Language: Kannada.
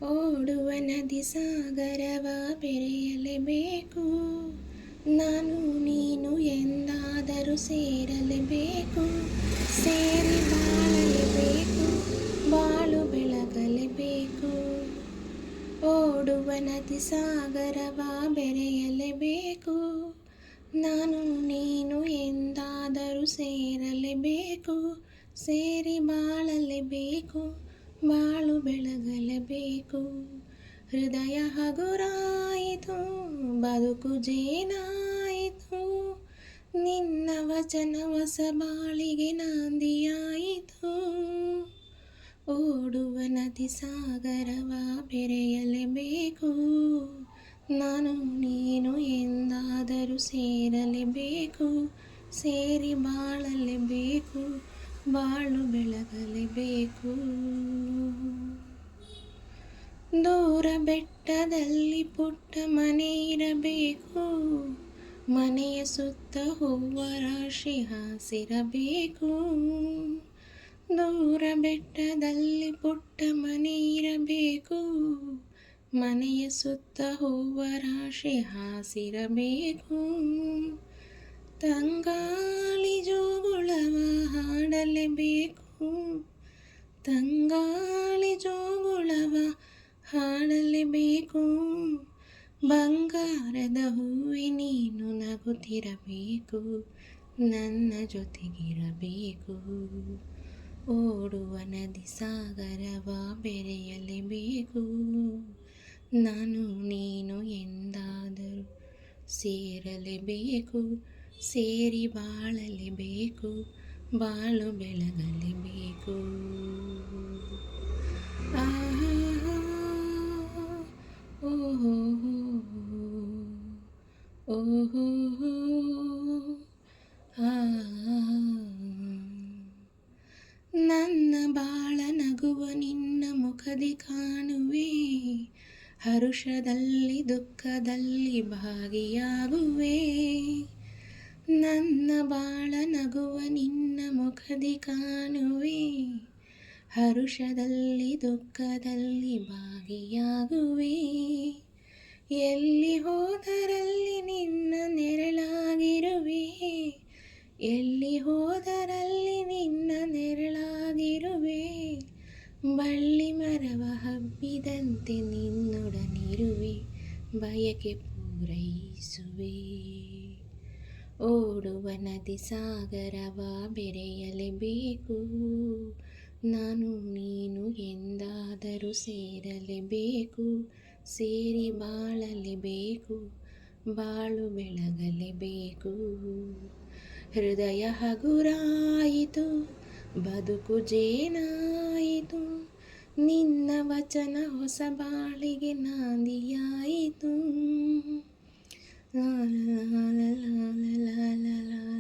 ಓಡುವ ನದಿ ಸಾಗರವ ಬೆರೆಯಲೇಬೇಕು. ನಾನು ನೀನು ಎಂದಾದರೂ ಸೇರಲೇಬೇಕು. ಸೇರಿ ಬಾಳಲೇಬೇಕು, ಬಾಳು ಬೆಳಗಲೇಬೇಕು. ಓಡುವ ನದಿ ಸಾಗರವ ಬೆರೆಯಲೇಬೇಕು. ನಾನು ನೀನು ಎಂದಾದರೂ ಸೇರಲೇಬೇಕು. ಸೇರಿ ಬಾಳಲೇಬೇಕು, ಬಾಳು ಬೆಳಗಲೇಬೇಕು. ಹೃದಯ ಹಗುರಾಯಿತು, ಬದುಕು ಜೇನಾಯಿತು. ನಿನ್ನ ವಚನ ಹೊಸ ಬಾಳಿಗೆ ನಾಂದಿಯಾಯಿತು. ಓಡುವ ನದಿ ಸಾಗರವ ಬೆರೆಯಲೇಬೇಕು. ನಾನು ನೀನು ಎಂದಾದರೂ ಸೇರಲೇಬೇಕು. ಸೇರಿ ಬಾಳಲೇಬೇಕು, ಬಾಳು ಬೆಳಗಲೇಬೇಕು. ದೂರ ಬೆಟ್ಟದಲ್ಲಿ ಪುಟ್ಟ ಮನೆ ಇರಬೇಕು. ಮನೆಯ ಸುತ್ತ ಹೂವ ರಾಶಿ ಹಾಸಿರಬೇಕು. ದೂರ ಬೆಟ್ಟದಲ್ಲಿ ಪುಟ್ಟ ಮನೆ ಇರಬೇಕು. ಮನೆಯ ಸುತ್ತ ಹೂವ ರಾಶಿ ಹಾಸಿರಬೇಕು. ತಂಗಾಳಿ ಜೋಗುಳವ ಹಾಡಲೇಬೇಕು. ತಂಗಾಳಿ ಜೋಗುಳವ ಹಾಡಲೇಬೇಕು. ಬಂಗಾರದ ಹೂವಿ ನೀನು ನಗುತ್ತಿರಬೇಕು, ನನ್ನ ಜೊತೆಗಿರಬೇಕು. ಓಡುವ ನದಿ ಸಾಗರವ ಬೆರೆಯಲೇಬೇಕು. ನಾನು ನೀನು ಎಂದಾದರೂ ಸೇರಲೇಬೇಕು. ಸೇರಿ ಬಾಳಲೇಬೇಕು, ಬಾಳು ಬೆಳಗಲೇಬೇಕು. ಆಹಾ, ಓಹೋ, ಓಹೋ, ನನ್ನ ಬಾಳ ನಗುವ ನಿನ್ನ ಮುಖದಿ ಕಾಣುವೆ. ಹರುಷದಲ್ಲಿ ದುಃಖದಲ್ಲಿ ಭಾಗಿಯಾಗುವೆ. ನನ್ನ ಬಾಳ ನಗುವ ನಿನ್ನ ಮುಖದಿ ಕಾಣುವೆ. ಹರುಷದಲ್ಲಿ ದುಃಖದಲ್ಲಿ ಭಾಗಿಯಾಗುವೆ. ಎಲ್ಲಿ ಹೋದರಲ್ಲಿ ನಿನ್ನ ನೆರಳಾಗಿರುವೆ. ಎಲ್ಲಿ ಹೋದರಲ್ಲಿ ನಿನ್ನ ನೆರಳಾಗಿರುವೆ. ಬಳ್ಳಿ ಮರವ ಹಬ್ಬಿದಂತೆ ನಿನ್ನೊಡನಿರುವೆ. ಬಯಕೆ ಪೂರೈಸುವೆ. ಓಡುವ ನದಿ ಸಾಗರವ ಬೆರೆಯಲೇಬೇಕು. ನಾನು ನೀನು ಎಂದಾದರೂ ಸೇರಲೇಬೇಕು. ಸೇರಿ ಬಾಳಲೇಬೇಕು, ಬಾಳು ಬೆಳಗಲೇಬೇಕು. ಹೃದಯ ಹಗುರಾಯಿತು, ಬದುಕು ಜೇನಾಯಿತು. ನಿನ್ನ ವಚನ ಹೊಸ ಬಾಳಿಗೆ ನಾಂದಿಯಾಯಿತು. ಲಾ ಲಾ ಲಾ ಲಾ ಲಾ ಲಾ ಲಾ.